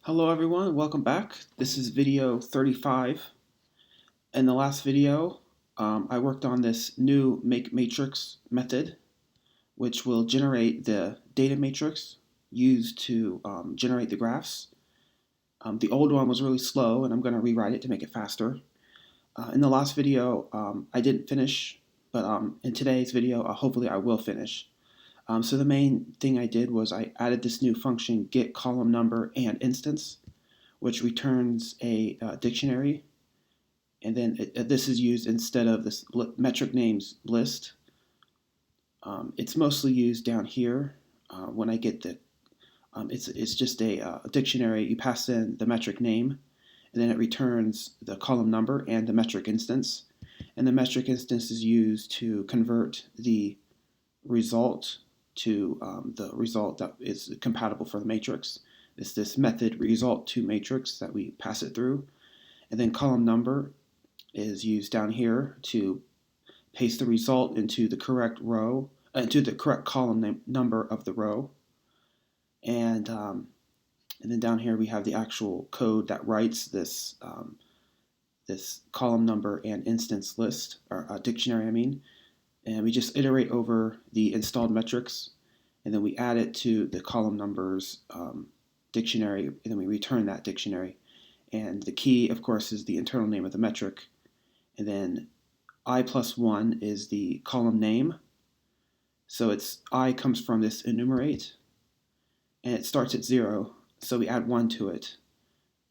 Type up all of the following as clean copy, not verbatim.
Hello everyone, welcome back. This is video 35. In the last video, I worked on this new make matrix method, which will generate the data matrix used to generate the graphs. The old one was really slow, and I'm going to rewrite it to make it faster. In the last video, I didn't finish, but in today's video, hopefully I will finish. So the main thing I did was I added this new function, get column number and instance, which returns a dictionary, and then this is used instead of this metric names list. It's mostly used down here when I get the. It's just a dictionary. You pass in the metric name, and then it returns the column number and the metric instance. And the metric instance is used to convert the result to the result that is compatible for the matrix. It's this method result to matrix that we pass it through. And then column number is used down here to paste the result into the correct row, into the correct column number of the row. And then down here we have the actual code that writes this this column number and instance list, or dictionary, I mean. And we just iterate over the installed metrics, and then we add it to the column numbers dictionary, and then we return that dictionary. And the key, of course, is the internal name of the metric. And then I plus 1 is the column name. So it's I comes from this enumerate, and it starts at 0, so we add 1 to it,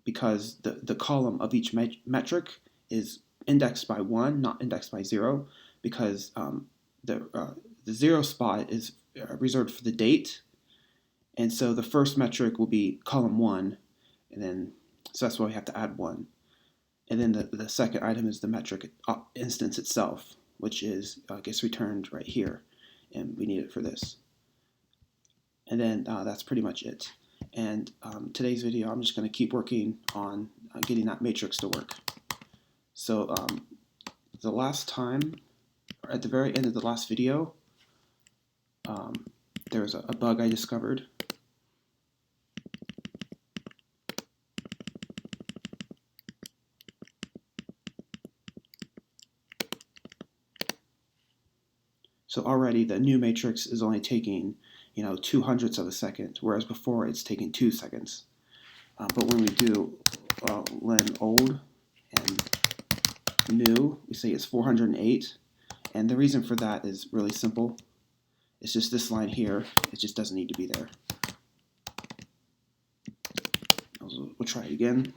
because the column of each metric is indexed by 1, not indexed by 0, because the 0 spot is reserved for the date, and so the first metric will be column 1, and then so that's why we have to add 1. And then the second item is the metric instance itself, which is gets returned right here, and we need it for this. And then that's pretty much it. And today's video, I'm just going to keep working on getting that matrix to work. So the last time, or at the very end of the last video, there was a bug I discovered. So already the new matrix is only taking 2/100ths of a second, whereas before it's taking 2 seconds. But when we do len old and new, we say it's 408. And the reason for that is really simple. It's just this line here. It just doesn't need to be there. We'll try it again.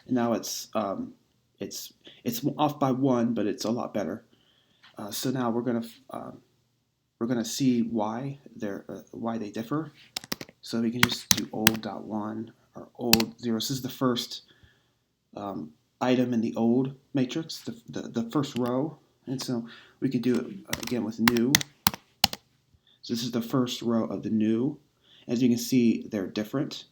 And now it's off by 1, but it's a lot better. So now we're gonna see why they differ. So we can just do old.1 or old 0. This is the first item in the old matrix, the first row, and so we could do it again with new. So this is the first row of the new. As you can see, they're different.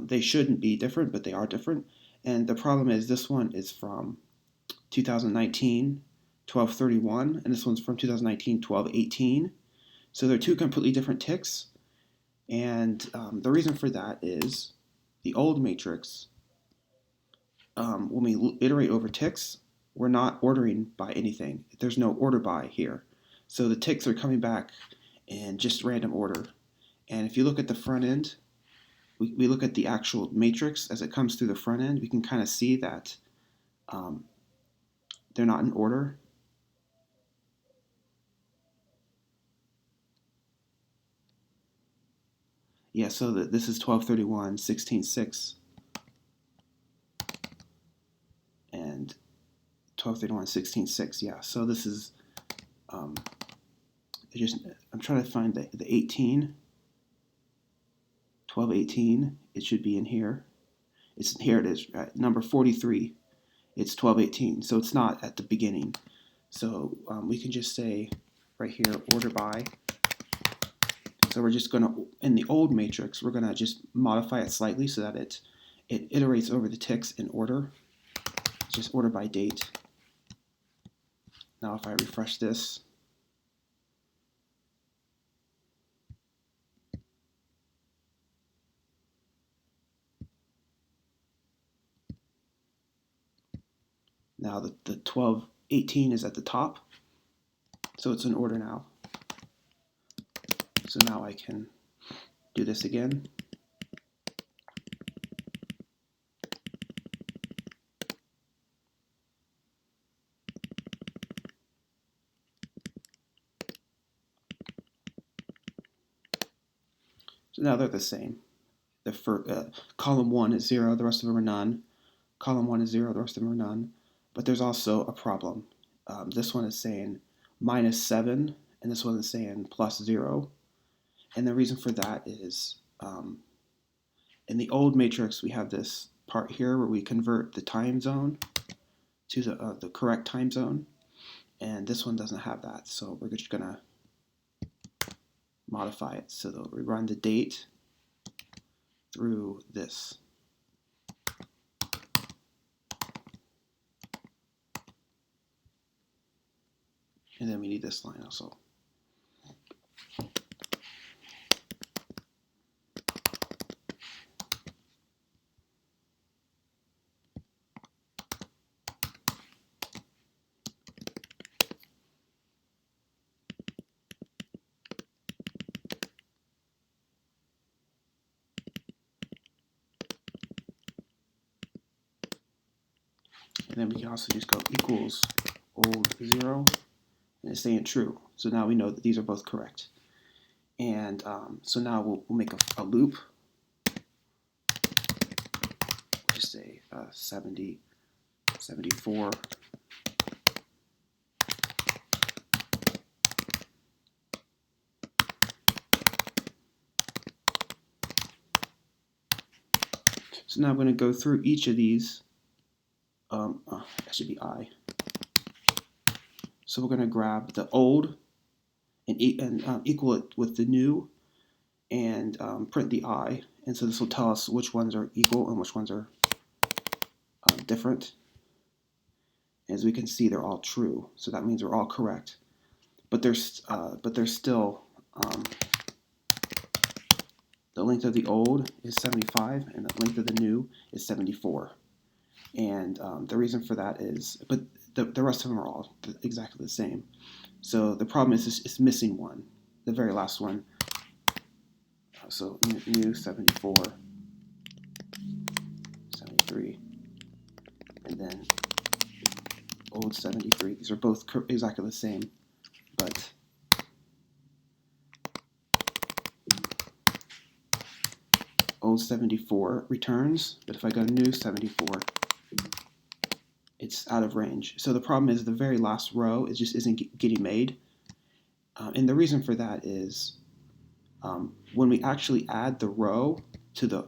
They shouldn't be different, but they are different. And the problem is this one is from 2019, 1231, and this one's from 2019, 1218. So they're two completely different ticks. And the reason for that is the old matrix, when we iterate over ticks, we're not ordering by anything. There's no order by here. So the ticks are coming back in just random order. And if you look at the front end, we look at the actual matrix as it comes through the front end, we can kind of see that they're not in order. Yeah, so this is 1231, 16.6, and 1231, 16.6. Yeah, so this is I'm trying to find the 18. 1218, it should be in here. Here it is, right? Number 43. It's 1218, so it's not at the beginning. So we can just say right here, order by. So we're just gonna, in the old matrix, we're gonna just modify it slightly so that it iterates over the ticks in order. It's just order by date. Now if I refresh this, now the 1218 is at the top, so it's in order now. So now I can do this again. So now they're the same. The first, column 1 is 0, the rest of them are none. Column 1 is 0, the rest of them are none. But there's also a problem. This one is saying -7, and this one is saying +0. And the reason for that is in the old matrix, we have this part here where we convert the time zone to the correct time zone. And this one doesn't have that, so we're just going to modify it so that we run the date through this. And then we need this line also. And then we can also just go equals old 0, and it's saying true. So now we know that these are both correct. And so now we'll make a loop. Just say 70, 74. So now I'm going to go through each of these. That should be I. So we're going to grab the old and equal it with the new, and print the I. And so this will tell us which ones are equal and which ones are different. As we can see, they're all true. So that means they're all correct. But there's still the length of the old is 75, and the length of the new is 74. And the reason for that is, but the rest of them are all exactly the same. So the problem is it's missing one, the very last one. So new 74, 73, and then old 73. These are both exactly the same, but old 74 returns, but if I go new 74, it's out of range. So the problem is the very last row isn't getting made, and the reason for that is when we actually add the row to the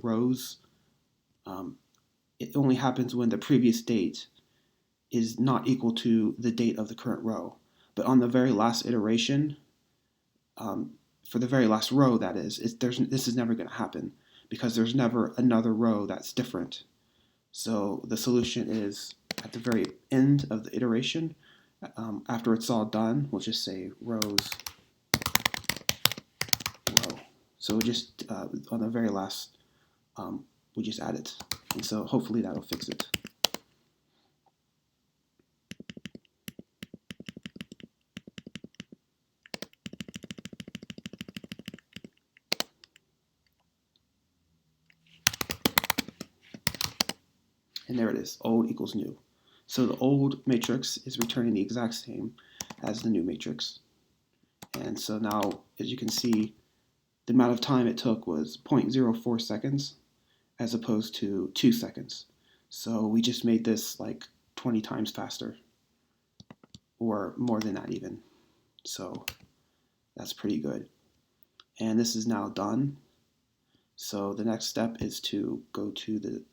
rows, it only happens when the previous date is not equal to the date of the current row. But on the very last iteration, for the very last row, that is, this is never going to happen because there's never another row that's different. So the solution is at the very end of the iteration, after it's all done, we'll just say rows row. So just on the very last, we just add it. And so hopefully that'll fix it. And there it is, old equals new. So the old matrix is returning the exact same as the new matrix. And so now, as you can see, the amount of time it took was 0.04 seconds as opposed to 2 seconds. So we just made this like 20 times faster, or more than that even. So that's pretty good. And this is now done. So the next step is to go to the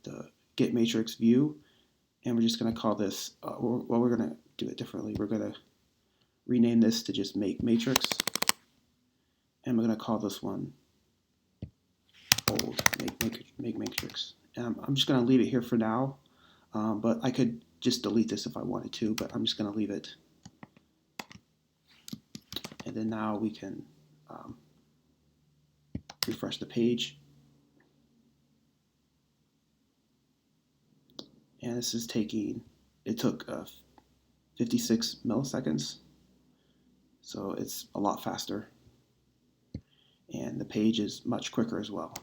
get matrix view, and we're just going to call this, well, we're going to do it differently. We're going to rename this to just make matrix, and we're going to call this one old make matrix. And I'm just going to leave it here for now, but I could just delete this if I wanted to, but I'm just going to leave it. And then now we can refresh the page. And this is it took 56 milliseconds. So it's a lot faster. And the page is much quicker as well.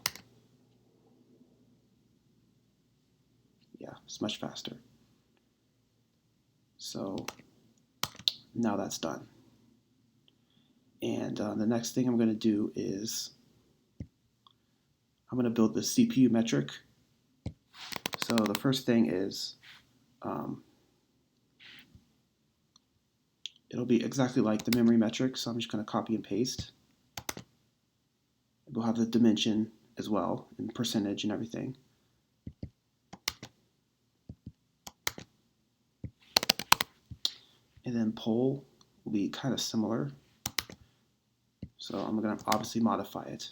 Yeah, it's much faster. So now that's done. And the next thing I'm going to do is I'm going to build the CPU metric. So the first thing is it'll be exactly like the memory metric, so I'm just going to copy and paste. We'll have the dimension as well, and percentage and everything. And then poll will be kind of similar. So I'm going to obviously modify it.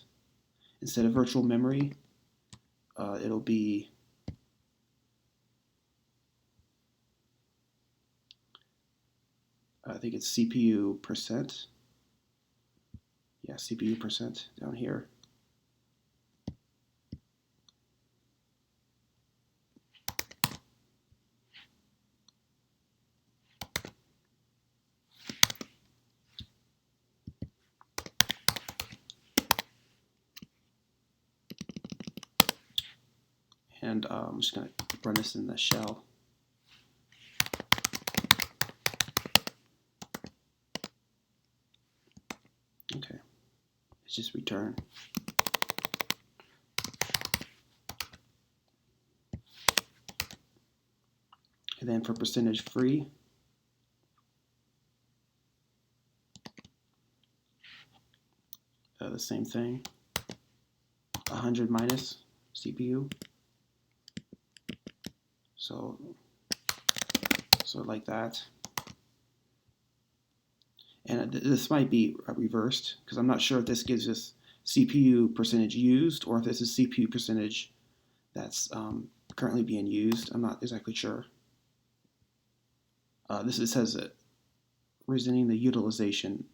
Instead of virtual memory, it'll be I think it's CPU percent. Yeah, CPU percent down here. And I'm just going to run this in the shell. Okay, let's just return. And then for percentage free, the same thing, 100 minus CPU. So like that. And this might be reversed because I'm not sure if this gives us CPU percentage used or if this is CPU percentage that's currently being used. I'm not exactly sure. It says that presenting the utilization.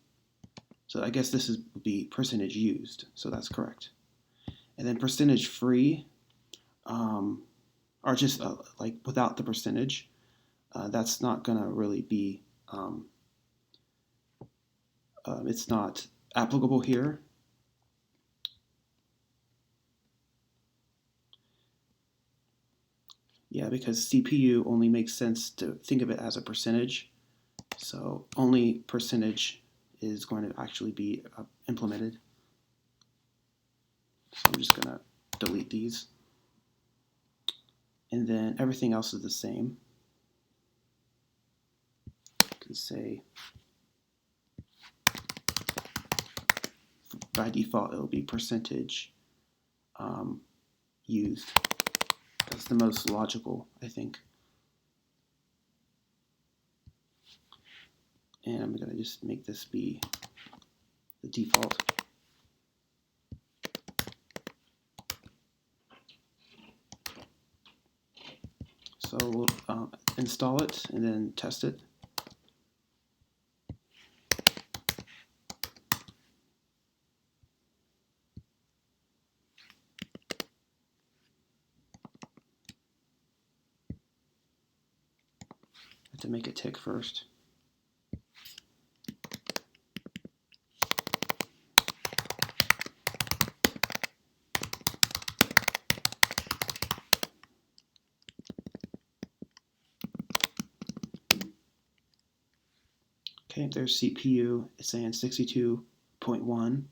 So I guess this would be percentage used. So that's correct. And then percentage free, or just like without the percentage, that's not going to really be, it's not applicable here. Yeah, because CPU only makes sense to think of it as a percentage. So only percentage is going to actually be implemented. So I'm just going to delete these. And then everything else is the same. I can say by default it'll be percentage used. That's the most logical, I think. And I'm going to just make this be the default. So we'll install it and then test it. I have to make it tick first. Okay, there's CPU. It's saying 62.1.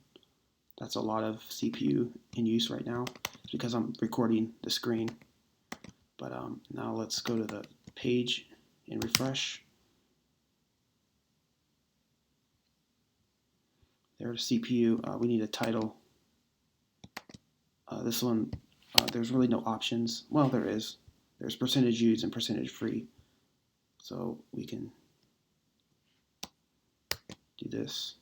That's a lot of CPU in use right now. It's because I'm recording the screen. But now let's go to the page and refresh. There's CPU. We need a title. This one, there's really no options. Well, there is. There's percentage used and percentage free. So we can do this.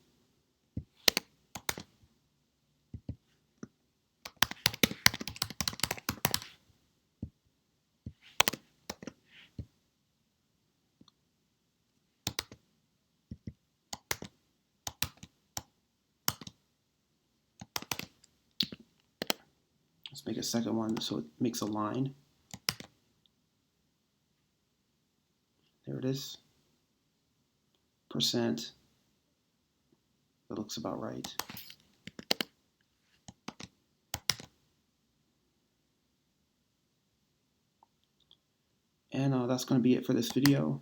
Let's make a second one so it makes a line. There it is. Percent. That looks about right. And that's going to be it for this video.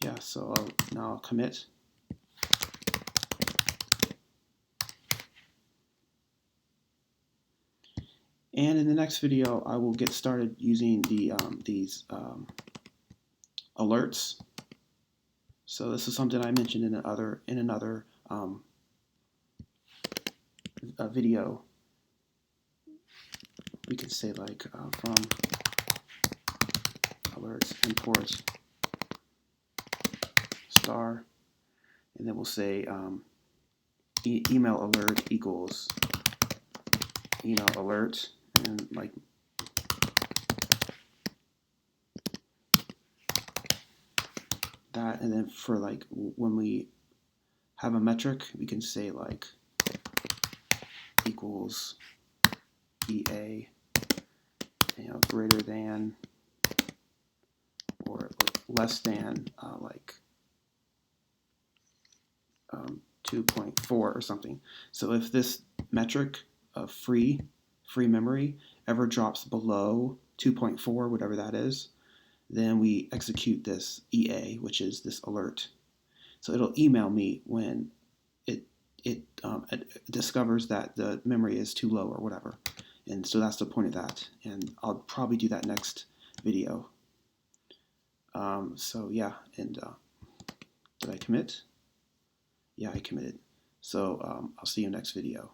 Yeah, so now I'll commit. And in the next video, I will get started using these alerts. So this is something I mentioned in another video. We could say like from alerts import star, and then we'll say email alert equals email alert, and like that. And then for like when we have a metric, we can say like equals EA, greater than or less than like 2.4 or something. So if this metric of free memory ever drops below 2.4, whatever that is, then we execute this EA, which is this alert. So it'll email me when it discovers that the memory is too low or whatever. And so that's the point of that. And I'll probably do that next video. So yeah, and did I commit? Yeah, I committed. So I'll see you next video.